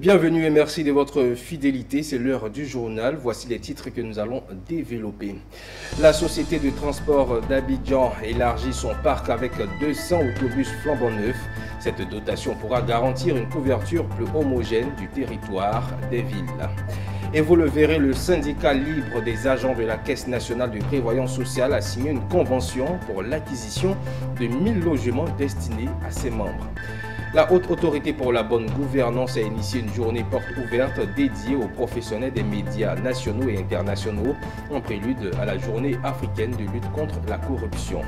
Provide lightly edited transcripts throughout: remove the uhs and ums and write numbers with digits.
Bienvenue et merci de votre fidélité. C'est l'heure du journal. Voici les titres que nous allons développer. La société de transport d'Abidjan élargit son parc avec 200 autobus flambant neufs. Cette dotation pourra garantir une couverture plus homogène du territoire des villes. Et vous le verrez, le syndicat libre des agents de la Caisse nationale de prévoyance sociale a signé une convention pour l'acquisition de 1000 logements destinés à ses membres. La Haute Autorité pour la bonne gouvernance a initié une journée porte ouverte dédiée aux professionnels des médias nationaux et internationaux en prélude à la journée africaine de lutte contre la corruption.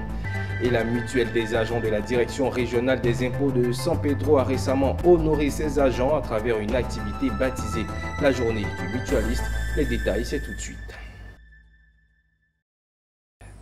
Et la mutuelle des agents de la direction régionale des impôts de San Pedro a récemment honoré ses agents à travers une activité baptisée la journée du mutualiste. Les détails, c'est tout de suite.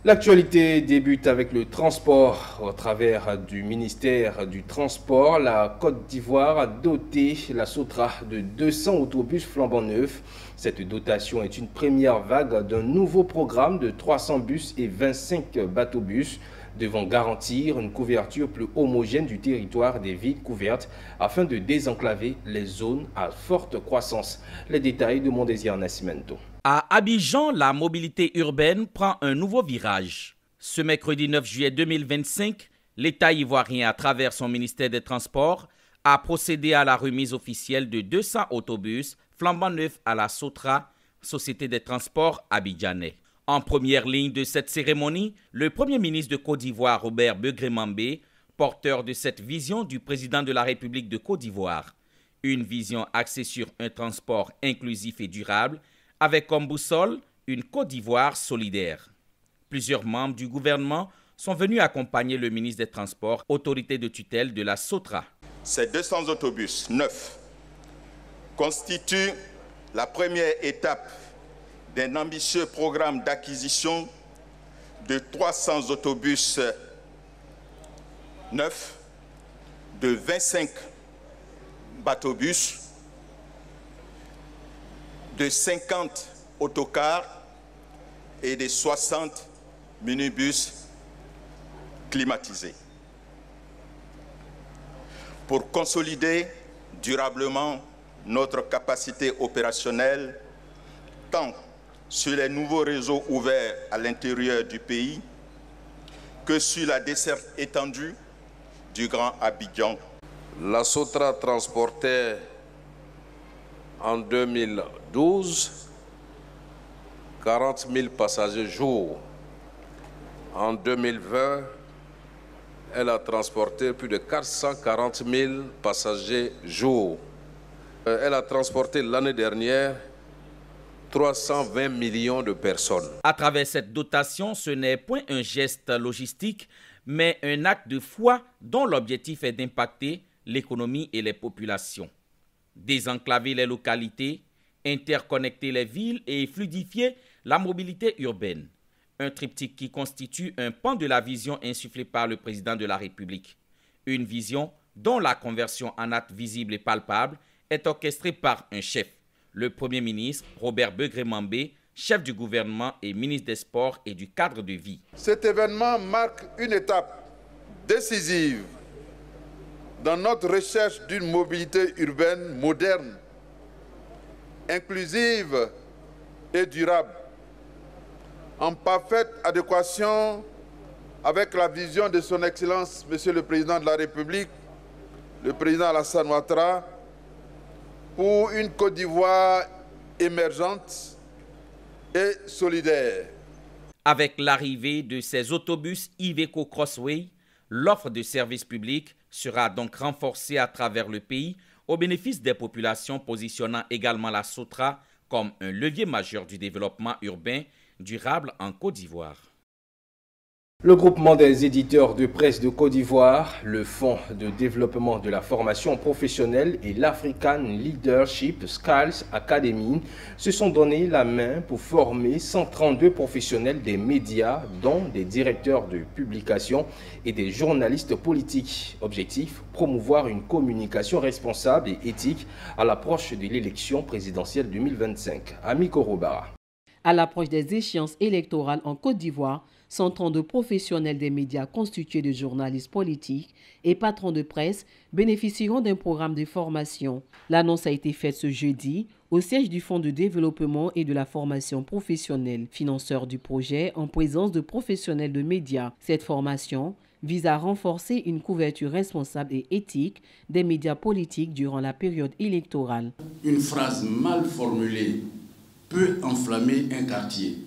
L'actualité débute avec le transport. Au travers du ministère du Transport, la Côte d'Ivoire a doté la Sotra de 200 autobus flambant neufs. Cette dotation est une première vague d'un nouveau programme de 300 bus et 25 bateaux-bus devant garantir une couverture plus homogène du territoire des villes couvertes afin de désenclaver les zones à forte croissance. Les détails de Mondésir Nascimento. À Abidjan, la mobilité urbaine prend un nouveau virage. Ce mercredi 9 juillet 2025, l'État ivoirien, à travers son ministère des Transports, a procédé à la remise officielle de 200 autobus flambant neufs à la Sotra, Société des Transports abidjanais. En première ligne de cette cérémonie, le Premier ministre de Côte d'Ivoire, Robert Begré-Mambé, porteur de cette vision du président de la République de Côte d'Ivoire. Une vision axée sur un transport inclusif et durable, avec comme boussole une Côte d'Ivoire solidaire. Plusieurs membres du gouvernement sont venus accompagner le ministre des Transports, autorité de tutelle de la Sotra. Ces 200 autobus neufs constituent la première étape d'un ambitieux programme d'acquisition de 300 autobus neufs, de 25 bateaux-bus, de 50 autocars et de 60 minibus climatisés. Pour consolider durablement notre capacité opérationnelle, tant sur les nouveaux réseaux ouverts à l'intérieur du pays que sur la desserte étendue du Grand Abidjan. La Sotra transportait en 2012 40 000 passagers jour. En 2020, elle a transporté plus de 440 000 passagers jour. Elle a transporté l'année dernière 320 millions de personnes. À travers cette dotation, ce n'est point un geste logistique, mais un acte de foi dont l'objectif est d'impacter l'économie et les populations. Désenclaver les localités, interconnecter les villes et fluidifier la mobilité urbaine. Un triptyque qui constitue un pan de la vision insufflée par le président de la République. Une vision dont la conversion en acte visible et palpable est orchestrée par un chef, le Premier ministre Robert Begré-Mambé, chef du gouvernement et ministre des Sports et du cadre de vie. Cet événement marque une étape décisive dans notre recherche d'une mobilité urbaine moderne, inclusive et durable, en parfaite adéquation avec la vision de son Excellence, Monsieur le Président de la République, le Président Alassane Ouattara, pour une Côte d'Ivoire émergente et solidaire. Avec l'arrivée de ces autobus Iveco Crossway, l'offre de services publics sera donc renforcée à travers le pays au bénéfice des populations, positionnant également la Sotra comme un levier majeur du développement urbain durable en Côte d'Ivoire. Le groupement des éditeurs de presse de Côte d'Ivoire, le Fonds de développement de la formation professionnelle et l'African Leadership Skills Academy se sont donné la main pour former 132 professionnels des médias, dont des directeurs de publication et des journalistes politiques. Objectif, promouvoir une communication responsable et éthique à l'approche de l'élection présidentielle 2025. Ami Korobara. À l'approche des échéances électorales en Côte d'Ivoire, 132 professionnels des médias constitués de journalistes politiques et patrons de presse bénéficieront d'un programme de formation. L'annonce a été faite ce jeudi au siège du Fonds de développement et de la formation professionnelle, financeur du projet en présence de professionnels de médias. Cette formation vise à renforcer une couverture responsable et éthique des médias politiques durant la période électorale. Une phrase mal formulée peut enflammer un quartier,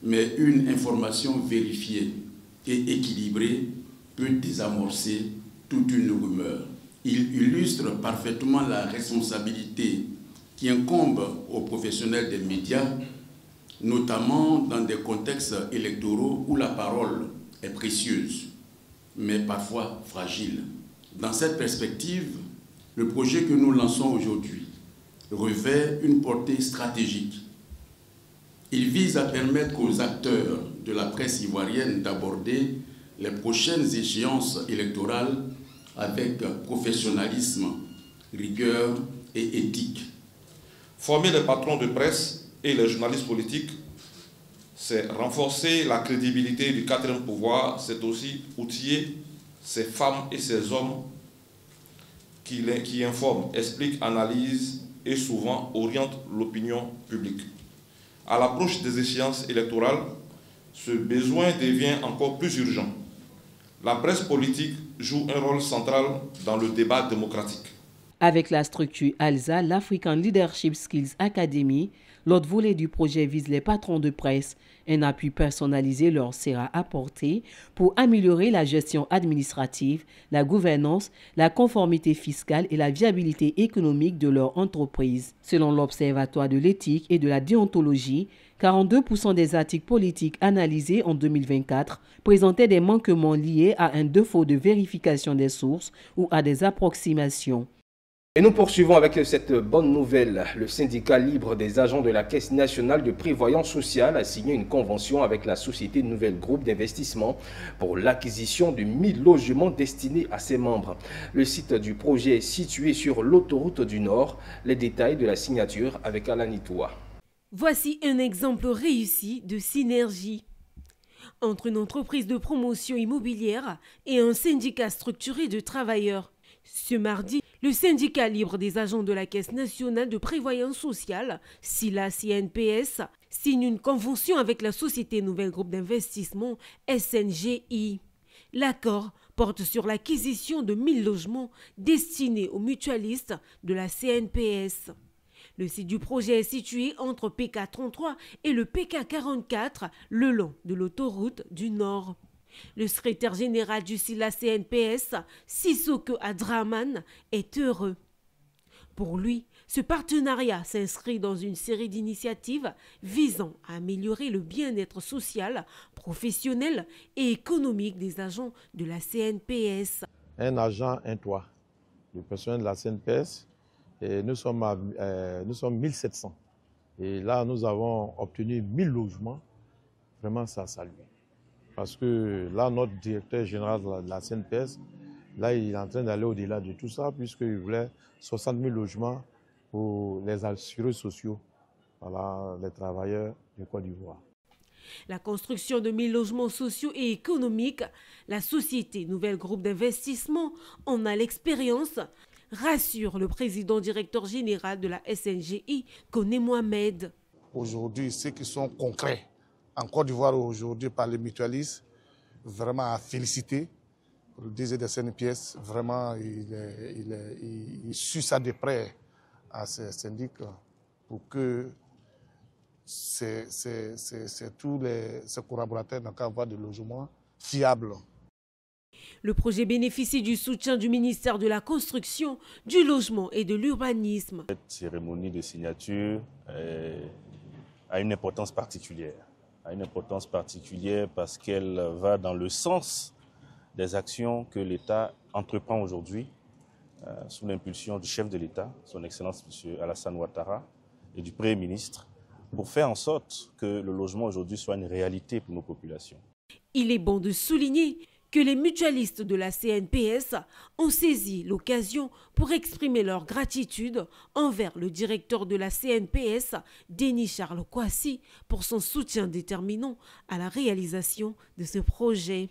mais une information vérifiée et équilibrée peut désamorcer toute une rumeur. Il illustre parfaitement la responsabilité qui incombe aux professionnels des médias, notamment dans des contextes électoraux où la parole est précieuse, mais parfois fragile. Dans cette perspective, le projet que nous lançons aujourd'hui revêt une portée stratégique. Il vise à permettre aux acteurs de la presse ivoirienne d'aborder les prochaines échéances électorales avec professionnalisme, rigueur et éthique. Former les patrons de presse et les journalistes politiques, c'est renforcer la crédibilité du quatrième pouvoir, c'est aussi outiller ces femmes et ces hommes qui informent, expliquent, analysent et souvent orientent l'opinion publique. À l'approche des échéances électorales, ce besoin devient encore plus urgent. La presse politique joue un rôle central dans le débat démocratique. Avec la structure ALSA, l'African Leadership Skills Academy, l'autre volet du projet vise les patrons de presse. Un appui personnalisé leur sera apporté pour améliorer la gestion administrative, la gouvernance, la conformité fiscale et la viabilité économique de leur entreprise. Selon l'Observatoire de l'éthique et de la déontologie, 42% des articles politiques analysés en 2024 présentaient des manquements liés à un défaut de vérification des sources ou à des approximations. Et nous poursuivons avec cette bonne nouvelle. Le syndicat libre des agents de la Caisse nationale de prévoyance sociale a signé une convention avec la société Nouvelle Groupe d'investissement pour l'acquisition de 1000 logements destinés à ses membres. Le site du projet est situé sur l'autoroute du Nord. Les détails de la signature avec Alain Itoua. Voici un exemple réussi de synergie entre une entreprise de promotion immobilière et un syndicat structuré de travailleurs. Ce mardi, le syndicat libre des agents de la Caisse nationale de prévoyance sociale, SILA-CNPS, signe une convention avec la société Nouvelle Groupe d'investissement, SNGI. L'accord porte sur l'acquisition de 1000 logements destinés aux mutualistes de la CNPS. Le site du projet est situé entre PK33 et le PK44, le long de l'autoroute du Nord. Le secrétaire général du SILA-CNPS, Sissoko Adraman, est heureux. Pour lui, ce partenariat s'inscrit dans une série d'initiatives visant à améliorer le bien-être social, professionnel et économique des agents de la CNPS. Un agent, un toit. Le personnel de la CNPS, et nous sommes 1700. Et là, nous avons obtenu 1000 logements. Vraiment, ça salue. Parce que là, notre directeur général de la CNPS, là, il est en train d'aller au-delà de tout ça, puisqu'il voulait 60 000 logements pour les assurés sociaux, voilà, les travailleurs du Côte d'Ivoire. La construction de 1000 logements sociaux et économiques, la société Nouvelle Groupe d'investissement en a l'expérience, rassure le président-directeur général de la SNGI, Koné Mohamed. Aujourd'hui, ceux qui sont concrets en Côte d'Ivoire aujourd'hui par les mutualistes, vraiment à féliciter. Le DG de CNPS, vraiment, il suit ça de près à ce syndic pour que tous ces collaborateurs n'ont qu'à avoir des logements fiables. Le projet bénéficie du soutien du ministère de la Construction, du Logement et de l'Urbanisme. Cette cérémonie de signature a une importance particulière. Parce qu'elle va dans le sens des actions que l'État entreprend aujourd'hui sous l'impulsion du chef de l'État, son Excellence M. Alassane Ouattara, et du Premier ministre, pour faire en sorte que le logement aujourd'hui soit une réalité pour nos populations. Il est bon de souligner que les mutualistes de la CNPS ont saisi l'occasion pour exprimer leur gratitude envers le directeur de la CNPS, Denis Charles Kwasi, pour son soutien déterminant à la réalisation de ce projet.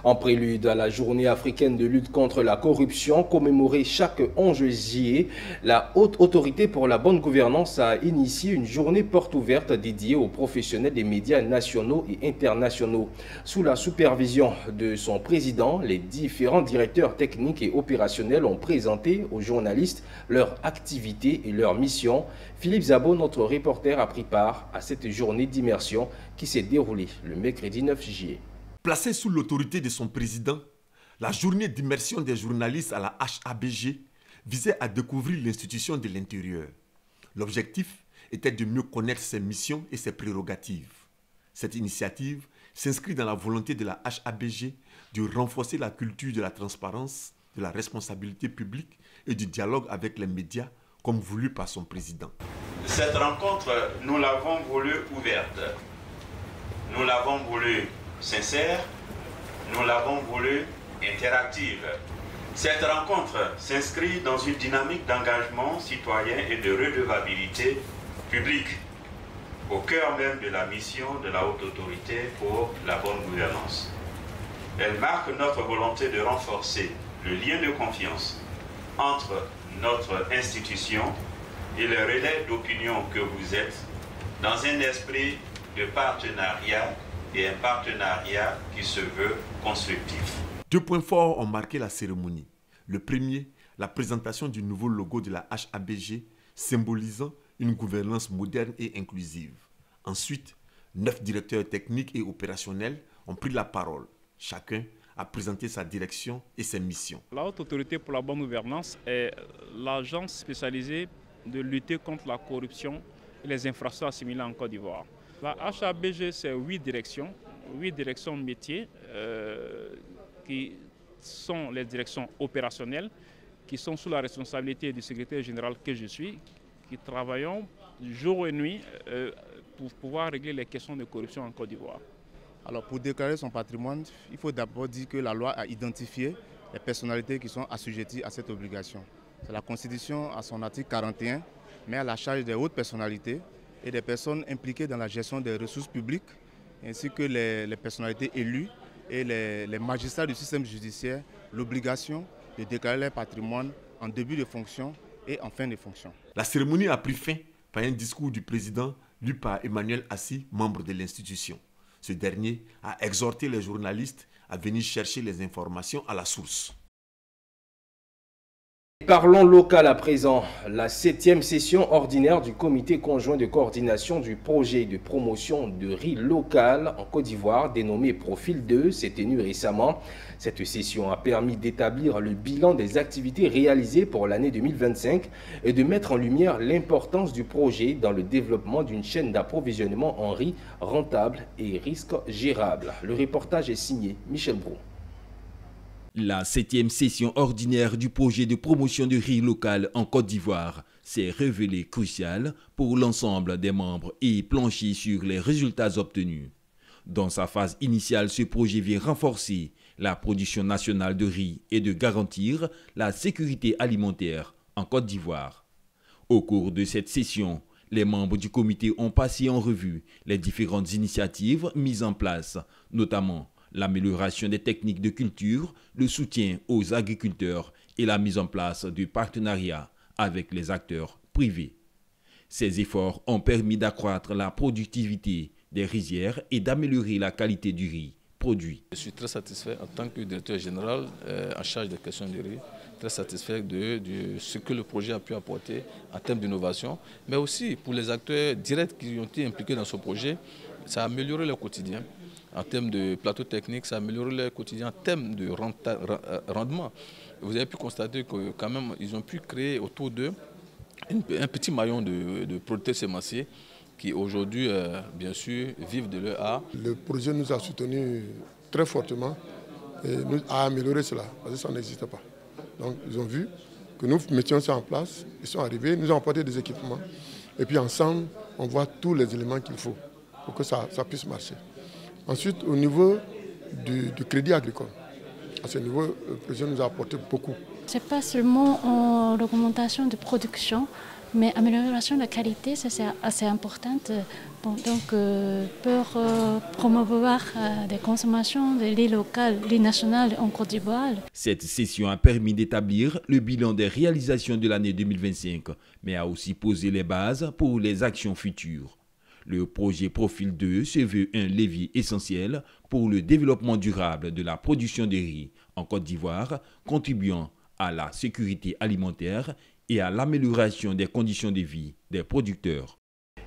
En prélude à la journée africaine de lutte contre la corruption, commémorée chaque 11 juillet, la Haute Autorité pour la bonne gouvernance a initié une journée porte ouverte dédiée aux professionnels des médias nationaux et internationaux. Sous la supervision de son président, les différents directeurs techniques et opérationnels ont présenté aux journalistes leurs activités et leurs missions. Philippe Zabo, notre reporter, a pris part à cette journée d'immersion qui s'est déroulée le mercredi 9 juillet. Placée sous l'autorité de son président, la journée d'immersion des journalistes à la HABG visait à découvrir l'institution de l'intérieur. L'objectif était de mieux connaître ses missions et ses prérogatives. Cette initiative s'inscrit dans la volonté de la HABG de renforcer la culture de la transparence, de la responsabilité publique et du dialogue avec les médias, comme voulu par son président. Cette rencontre, nous l'avons voulu ouverte. Nous l'avons voulu sincère, nous l'avons voulu interactive. Cette rencontre s'inscrit dans une dynamique d'engagement citoyen et de redevabilité publique, au cœur même de la mission de la Haute Autorité pour la bonne gouvernance. Elle marque notre volonté de renforcer le lien de confiance entre notre institution et le relais d'opinion que vous êtes, dans un esprit de partenariat et un partenariat qui se veut constructif. Deux points forts ont marqué la cérémonie. Le premier, la présentation du nouveau logo de la HABG, symbolisant une gouvernance moderne et inclusive. Ensuite, 9 directeurs techniques et opérationnels ont pris la parole. Chacun a présenté sa direction et ses missions. La Haute Autorité pour la bonne gouvernance est l'agence spécialisée de lutter contre la corruption et les infractions assimilées en Côte d'Ivoire. La HABG, c'est 8 directions métiers qui sont les directions opérationnelles, qui sont sous la responsabilité du secrétaire général que je suis, qui travaillons jour et nuit pour pouvoir régler les questions de corruption en Côte d'Ivoire. Alors pour déclarer son patrimoine, il faut d'abord dire que la loi a identifié les personnalités qui sont assujetties à cette obligation. C'est la Constitution à son article 41, met à la charge des hautes personnalités et des personnes impliquées dans la gestion des ressources publiques, ainsi que les personnalités élues et les magistrats du système judiciaire, l'obligation de déclarer leur patrimoine en début de fonction et en fin de fonction. La cérémonie a pris fin par un discours du président lu par Emmanuel Assis, membre de l'institution. Ce dernier a exhorté les journalistes à venir chercher les informations à la source. Parlons local à présent. La 7e session ordinaire du comité conjoint de coordination du projet de promotion de riz local en Côte d'Ivoire, dénommé Profil 2, s'est tenue récemment. Cette session a permis d'établir le bilan des activités réalisées pour l'année 2025 et de mettre en lumière l'importance du projet dans le développement d'une chaîne d'approvisionnement en riz rentable et risque gérable. Le reportage est signé Michel Brou. La 7e session ordinaire du projet de promotion de riz local en Côte d'Ivoire s'est révélée cruciale pour l'ensemble des membres et plancher sur les résultats obtenus. Dans sa phase initiale, ce projet vient renforcer la production nationale de riz et de garantir la sécurité alimentaire en Côte d'Ivoire. Au cours de cette session, les membres du comité ont passé en revue les différentes initiatives mises en place, notamment l'amélioration des techniques de culture, le soutien aux agriculteurs et la mise en place de partenariats avec les acteurs privés. Ces efforts ont permis d'accroître la productivité des rizières et d'améliorer la qualité du riz produit. Je suis très satisfait en tant que directeur général en charge des questions du riz, très satisfait de ce que le projet a pu apporter en termes d'innovation, mais aussi pour les acteurs directs qui ont été impliqués dans ce projet, ça a amélioré leur quotidien. En termes de plateau technique, ça a amélioré leur quotidien en termes de rendement. Vous avez pu constater que quand même, ils ont pu créer autour d'eux un petit maillon de producteurs sémenciers qui aujourd'hui, bien sûr, vivent de leur art. Le projet nous a soutenus très fortement et nous a amélioré cela, parce que ça n'existait pas. Donc ils ont vu que nous mettions ça en place, ils sont arrivés, nous ont apporté des équipements et puis ensemble, on voit tous les éléments qu'il faut pour que ça puisse marcher. Ensuite, au niveau du crédit agricole, à ce niveau, le président nous a apporté beaucoup. Ce n'est pas seulement en augmentation de production, mais amélioration de la qualité, ça c'est assez important. Bon, donc, pour promouvoir des consommations de lait local, lait national en Côte d'Ivoire. Cette session a permis d'établir le bilan des réalisations de l'année 2025, mais a aussi posé les bases pour les actions futures. Le projet Profil 2 se veut un levier essentiel pour le développement durable de la production de riz en Côte d'Ivoire, contribuant à la sécurité alimentaire et à l'amélioration des conditions de vie des producteurs.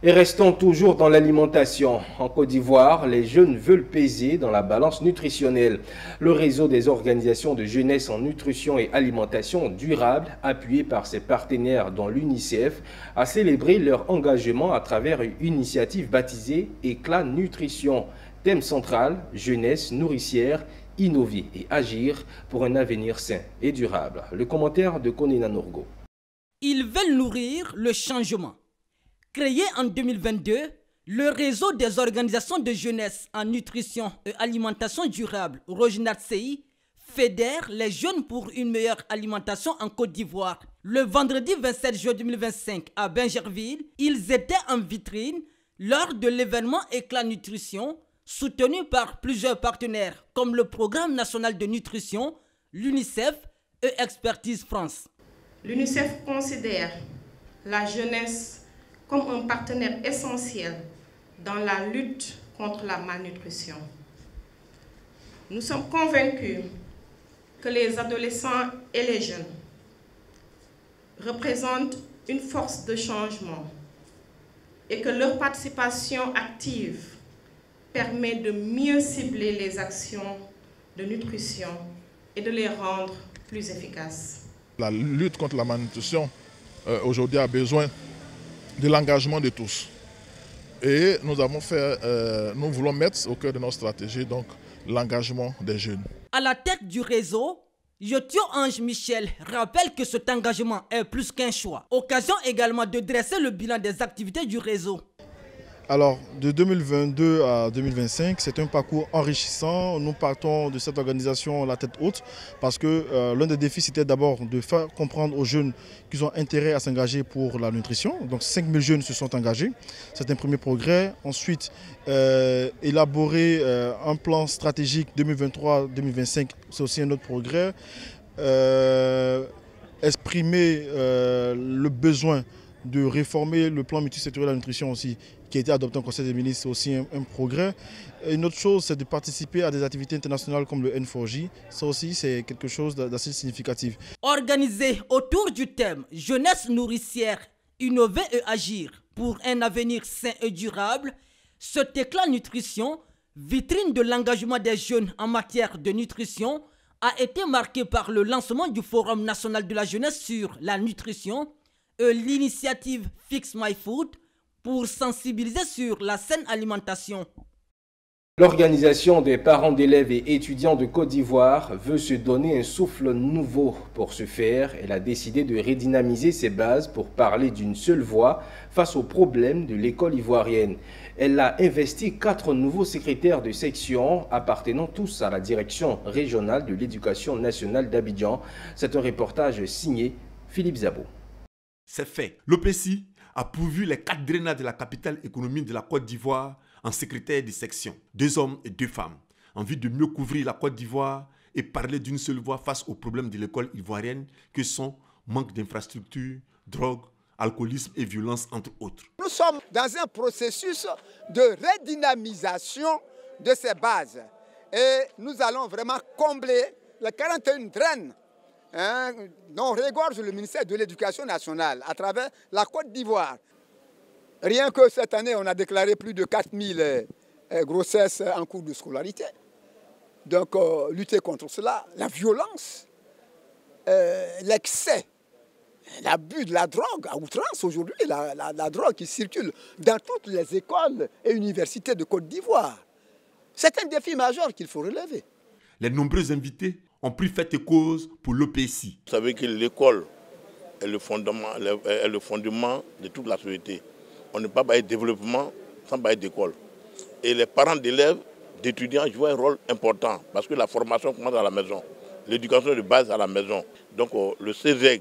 Et restons toujours dans l'alimentation. En Côte d'Ivoire, les jeunes veulent peser dans la balance nutritionnelle. Le réseau des organisations de jeunesse en nutrition et alimentation durable, appuyé par ses partenaires dont l'UNICEF, a célébré leur engagement à travers une initiative baptisée Éclat Nutrition. Thème central, jeunesse nourricière, innover et agir pour un avenir sain et durable. Le commentaire de Konina Nourgo. Ils veulent nourrir le changement. Créé en 2022, le réseau des organisations de jeunesse en nutrition et alimentation durable, ROJNATCI, fédère les jeunes pour une meilleure alimentation en Côte d'Ivoire. Le vendredi 27 juin 2025 à Bingerville, ils étaient en vitrine lors de l'événement Éclat Nutrition, soutenu par plusieurs partenaires comme le Programme national de nutrition, l'UNICEF et Expertise France. L'UNICEF considère la jeunesse comme un partenaire essentiel dans la lutte contre la malnutrition. Nous sommes convaincus que les adolescents et les jeunes représentent une force de changement et que leur participation active permet de mieux cibler les actions de nutrition et de les rendre plus efficaces. La lutte contre la malnutrition aujourd'hui a besoin de l'engagement de tous. Et nous voulons mettre au cœur de notre stratégie donc l'engagement des jeunes. À la tête du réseau, Yotio Ange Michel rappelle que cet engagement est plus qu'un choix. Occasion également de dresser le bilan des activités du réseau. Alors, de 2022 à 2025, c'est un parcours enrichissant. Nous partons de cette organisation la tête haute parce que l'un des défis, c'était d'abord de faire comprendre aux jeunes qu'ils ont intérêt à s'engager pour la nutrition. Donc 5000 jeunes se sont engagés. C'est un premier progrès. Ensuite, élaborer un plan stratégique 2023-2025, c'est aussi un autre progrès. Exprimer le besoin de réformer le plan multisectoriel de la nutrition aussi, qui a été adopté en Conseil des ministres, c'est aussi un progrès. Et une autre chose, c'est de participer à des activités internationales comme le N4J. Ça aussi, c'est quelque chose d'assez significatif. Organisé autour du thème « Jeunesse nourricière, innover et agir pour un avenir sain et durable », cet éclat nutrition, vitrine de l'engagement des jeunes en matière de nutrition, a été marqué par le lancement du Forum national de la jeunesse sur la nutrition et l'initiative Fix My Food pour sensibiliser sur la saine alimentation. L'organisation des parents d'élèves et étudiants de Côte d'Ivoire veut se donner un souffle nouveau. Pour ce faire, elle a décidé de redynamiser ses bases pour parler d'une seule voix face aux problèmes de l'école ivoirienne. Elle a investi 4 nouveaux secrétaires de section appartenant tous à la direction régionale de l'éducation nationale d'Abidjan. C'est un reportage signé Philippe Zabo. C'est fait. L'OPECI a pourvu les 4 drainats de la capitale économique de la Côte d'Ivoire en secrétaire de section, 2 hommes et 2 femmes, en vue de mieux couvrir la Côte d'Ivoire et parler d'une seule voix face aux problèmes de l'école ivoirienne que sont manque d'infrastructures, drogue, alcoolisme et violence, entre autres. Nous sommes dans un processus de redynamisation de ces bases et nous allons vraiment combler les 41 draines dont regorge le ministère de l'Éducation nationale à travers la Côte d'Ivoire. Rien que cette année, on a déclaré plus de 4000 grossesses en cours de scolarité. Donc, lutter contre cela, la violence, l'excès, l'abus de la drogue à outrance aujourd'hui, la drogue qui circule dans toutes les écoles et universités de Côte d'Ivoire. C'est un défi majeur qu'il faut relever. Les nombreux invités ont pris fait et cause pour l'OPECI. Vous savez que l'école est le fondement de toute la société. On ne peut pas parler de développement sans parler d'école. Et les parents d'élèves, d'étudiants jouent un rôle important parce que la formation commence à la maison, l'éducation de base à la maison. Donc le CESEG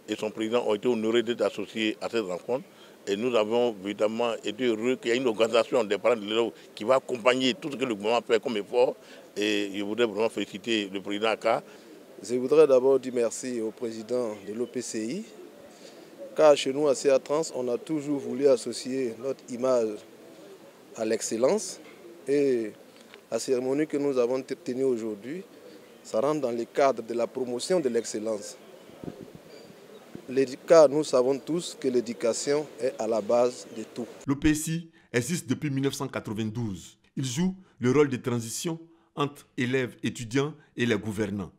et son président ont été honorés d'être associés à cette rencontre. Et nous avons évidemment été heureux qu'il y ait une organisation des parents d'élèves qui va accompagner tout ce que le gouvernement fait comme effort. Et je voudrais vraiment féliciter le président Aka. Je voudrais d'abord dire merci au président de l'OPCI, car chez nous à CA-Trans, on a toujours voulu associer notre image à l'excellence. Et la cérémonie que nous avons tenue aujourd'hui, ça rentre dans le cadre de la promotion de l'excellence. Car nous savons tous que l'éducation est à la base de tout. L'OPCI existe depuis 1992. Il joue le rôle de transition entre élèves, étudiants et les gouvernants.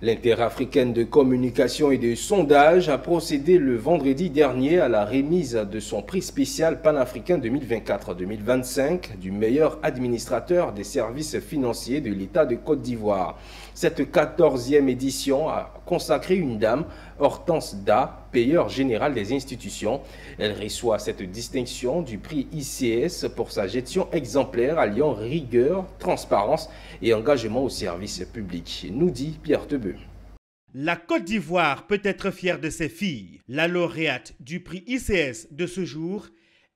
L'interafricaine de communication et de sondage a procédé le vendredi dernier à la remise de son prix spécial panafricain 2024-2025 du meilleur administrateur des services financiers de l'État de Côte d'Ivoire. Cette 14e édition a consacré une dame, Hortense Da, payeur général des institutions. Elle reçoit cette distinction du prix ICS pour sa gestion exemplaire alliant rigueur, transparence et engagement au service public, nous dit Pierre Tebeu. La Côte d'Ivoire peut être fière de ses filles. La lauréate du prix ICS de ce jour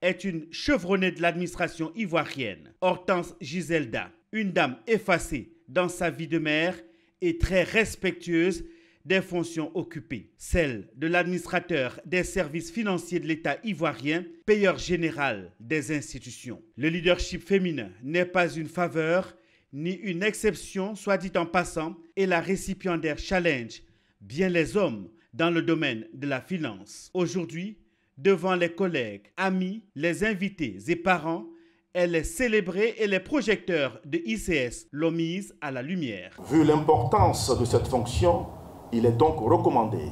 est une chevronnée de l'administration ivoirienne, Hortense Giselda, une dame effacée dans sa vie de mère et très respectueuse des fonctions occupées, celle de l'administrateur des services financiers de l'État ivoirien, payeur général des institutions. Le leadership féminin n'est pas une faveur ni une exception, soit dit en passant, et la récipiendaire challenge bien les hommes dans le domaine de la finance. Aujourd'hui, devant les collègues, amis, les invités et parents, elle est célébrée et les projecteurs de ICS l'ont mise à la lumière. Vu l'importance de cette fonction, il est donc recommandé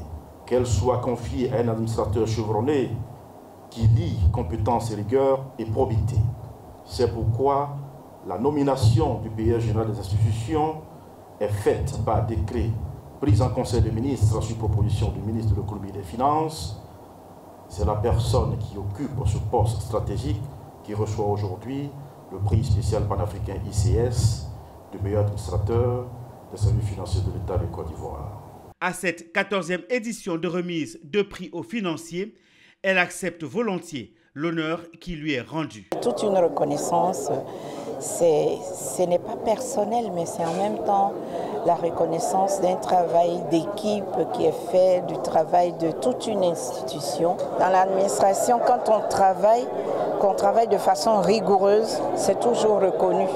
qu'elle soit confiée à un administrateur chevronné qui lie compétence et rigueur et probité. C'est pourquoi la nomination du payeur général des institutions est faite par décret pris en Conseil des ministres sur proposition du ministre de l'Économie et des Finances. C'est la personne qui occupe ce poste stratégique qui reçoit aujourd'hui le prix spécial panafricain ICS du meilleur administrateur des services financiers de l'État de Côte d'Ivoire. À cette 14e édition de remise de prix aux financiers, elle accepte volontiers l'honneur qui lui est rendu. Toute une reconnaissance, ce n'est pas personnel, mais c'est en même temps la reconnaissance d'un travail d'équipe qui est fait, du travail de toute une institution. Dans l'administration, quand on travaille de façon rigoureuse, c'est toujours reconnu.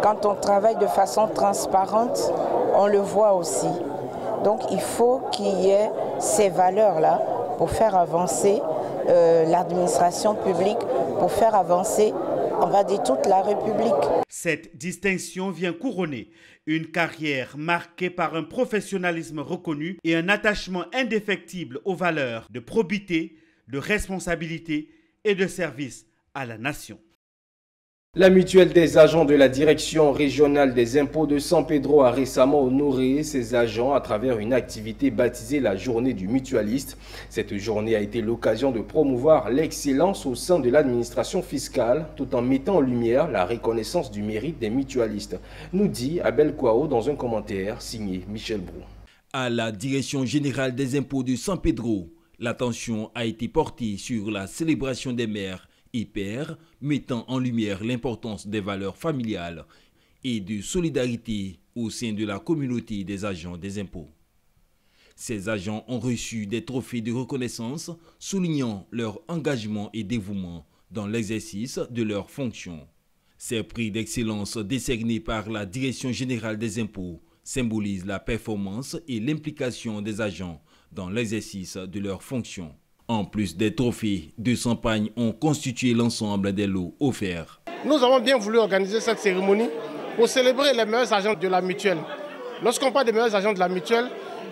Quand on travaille de façon transparente, on le voit aussi. Donc il faut qu'il y ait ces valeurs-là pour faire avancer l'administration publique, pour faire avancer, on va dire, toute la République. Cette distinction vient couronner une carrière marquée par un professionnalisme reconnu et un attachement indéfectible aux valeurs de probité, de responsabilité et de service à la nation. La mutuelle des agents de la direction régionale des impôts de San Pedro a récemment honoré ses agents à travers une activité baptisée la journée du mutualiste. Cette journée a été l'occasion de promouvoir l'excellence au sein de l'administration fiscale tout en mettant en lumière la reconnaissance du mérite des mutualistes, nous dit Abel Kouao dans un commentaire signé Michel Brou. À la direction générale des impôts de San Pedro, l'attention a été portée sur la célébration des mères et pères, mettant en lumière l'importance des valeurs familiales et de solidarité au sein de la communauté des agents des impôts. Ces agents ont reçu des trophées de reconnaissance soulignant leur engagement et dévouement dans l'exercice de leurs fonctions. Ces prix d'excellence décernés par la Direction générale des impôts symbolisent la performance et l'implication des agents dans l'exercice de leurs fonctions. En plus des trophées, 200 pagnes ont constitué l'ensemble des lots offerts. Nous avons bien voulu organiser cette cérémonie pour célébrer les meilleurs agents de la mutuelle. Lorsqu'on parle des meilleurs agents de la mutuelle,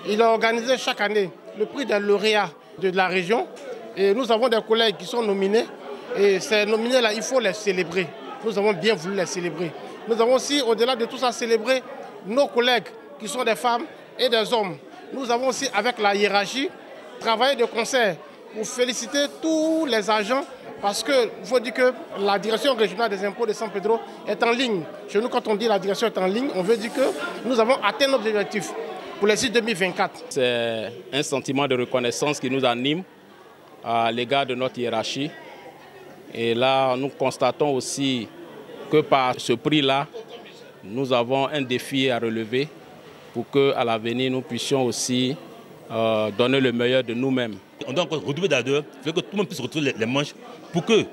il a organisé chaque année le prix des lauréats de la région. Et nous avons des collègues qui sont nominés. Et ces nominés-là, il faut les célébrer. Nous avons bien voulu les célébrer. Nous avons aussi, au-delà de tout ça, célébré nos collègues qui sont des femmes et des hommes. Nous avons aussi, avec la hiérarchie, travaillé de concert pour féliciter tous les agents Parce qu'il faut dire que la direction régionale des impôts de San Pedro est en ligne. Chez nous, quand on dit la direction est en ligne, on veut dire que nous avons atteint notre objectif pour les 6 2024. C'est un sentiment de reconnaissance qui nous anime à l'égard de notre hiérarchie. Et là, nous constatons aussi que par ce prix-là, nous avons un défi à relever pour qu'à l'avenir, nous puissions aussi donner le meilleur de nous-mêmes. On doit encore retrouver d'ardeur, il faut que tout le monde puisse retrouver les manches pour que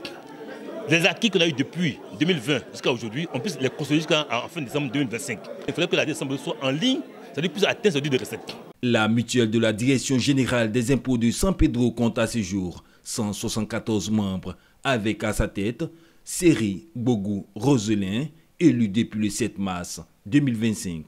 les acquis qu'on a eu depuis 2020 jusqu'à aujourd'hui, on puisse les consolider jusqu'à fin décembre 2025. Il faudrait que la décembre soit en ligne, c'est-à-dire puisse atteindre ce but de recettes. La mutuelle de la Direction générale des impôts de San Pedro compte à ce jour 174 membres, avec à sa tête Seri Bogou Roselin, élu depuis le 7 mars 2025.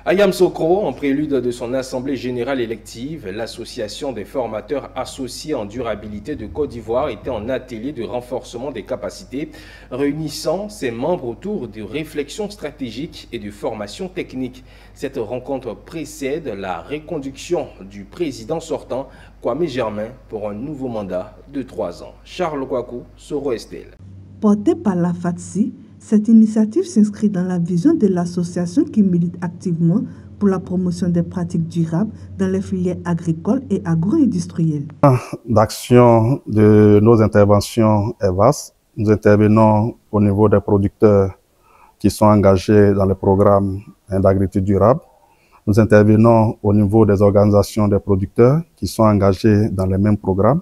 À Yamoussoukro, en prélude de son assemblée générale élective, l'association des formateurs associés en durabilité de Côte d'Ivoire était en atelier de renforcement des capacités, réunissant ses membres autour de réflexions stratégiques et de formation technique. Cette rencontre précède la reconduction du président sortant, Kwame Germain, pour un nouveau mandat de 3 ans. Charles Kouakou, Soro Estelle. Portée par la FATSI, cette initiative s'inscrit dans la vision de l'association qui milite activement pour la promotion des pratiques durables dans les filières agricoles et agro-industrielles. L'action de nos interventions est vaste. Nous intervenons au niveau des producteurs qui sont engagés dans le programme d'agriculture durable. Nous intervenons au niveau des organisations des producteurs qui sont engagés dans les mêmes programmes.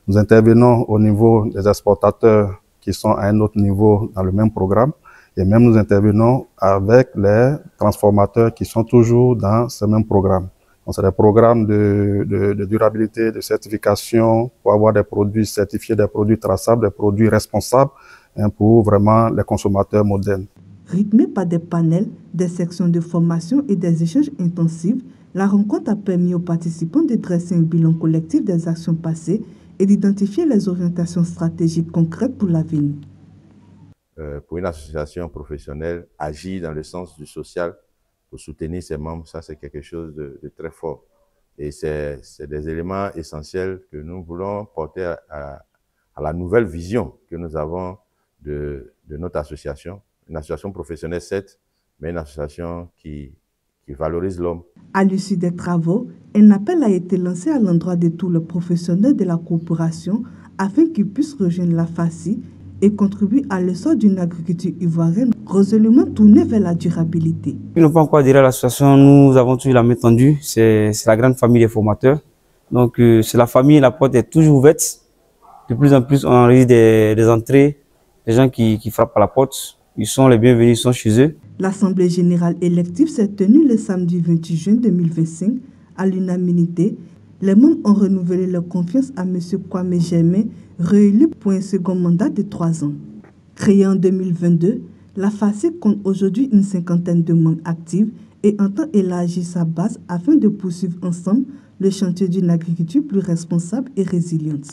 Nous intervenons au niveau des exportateurs qui sont à un autre niveau dans le même programme. Et même nous intervenons avec les transformateurs qui sont toujours dans ce même programme. Donc c'est des programmes de durabilité, de certification pour avoir des produits certifiés, des produits traçables, des produits responsables pour vraiment les consommateurs modernes. Rythmée par des panels, des sections de formation et des échanges intensifs, la rencontre a permis aux participants de dresser un bilan collectif des actions passées et d'identifier les orientations stratégiques concrètes pour l'avenir. Pour une association professionnelle, agir dans le sens du social pour soutenir ses membres, ça c'est quelque chose de très fort. Et c'est des éléments essentiels que nous voulons porter à la nouvelle vision que nous avons de notre association. Une association professionnelle, certes, mais une association qui valorise l'homme. À l'issue des travaux, un appel a été lancé à l'endroit de tous les professionnels de la coopération afin qu'ils puissent rejoindre la FATSI et contribuer à l'essor d'une agriculture ivoirienne résolument tournée vers la durabilité. Je ne peux pas encore dire à l'association, nous avons toujours la main tendue, c'est la grande famille des formateurs. Donc c'est la famille, la porte est toujours ouverte. De plus en plus, on enregistre des entrées, des gens qui frappent à la porte. Ils sont les bienvenus, ils sont chez eux. L'Assemblée générale élective s'est tenue le samedi 28 juin 2025. À l'unanimité, les membres ont renouvelé leur confiance à M. Kwame Germain, réélu pour un second mandat de 3 ans. Créée en 2022, la FATSI compte aujourd'hui une 50aine de membres actifs et entend élargir sa base afin de poursuivre ensemble le chantier d'une agriculture plus responsable et résiliente.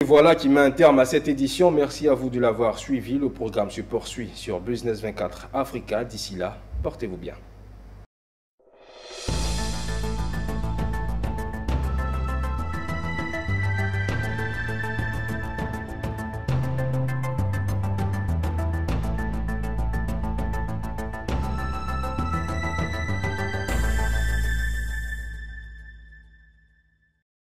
Et voilà qui met un terme à cette édition. Merci à vous de l'avoir suivi. Le programme se poursuit sur Business 24 Africa. D'ici là, portez-vous bien.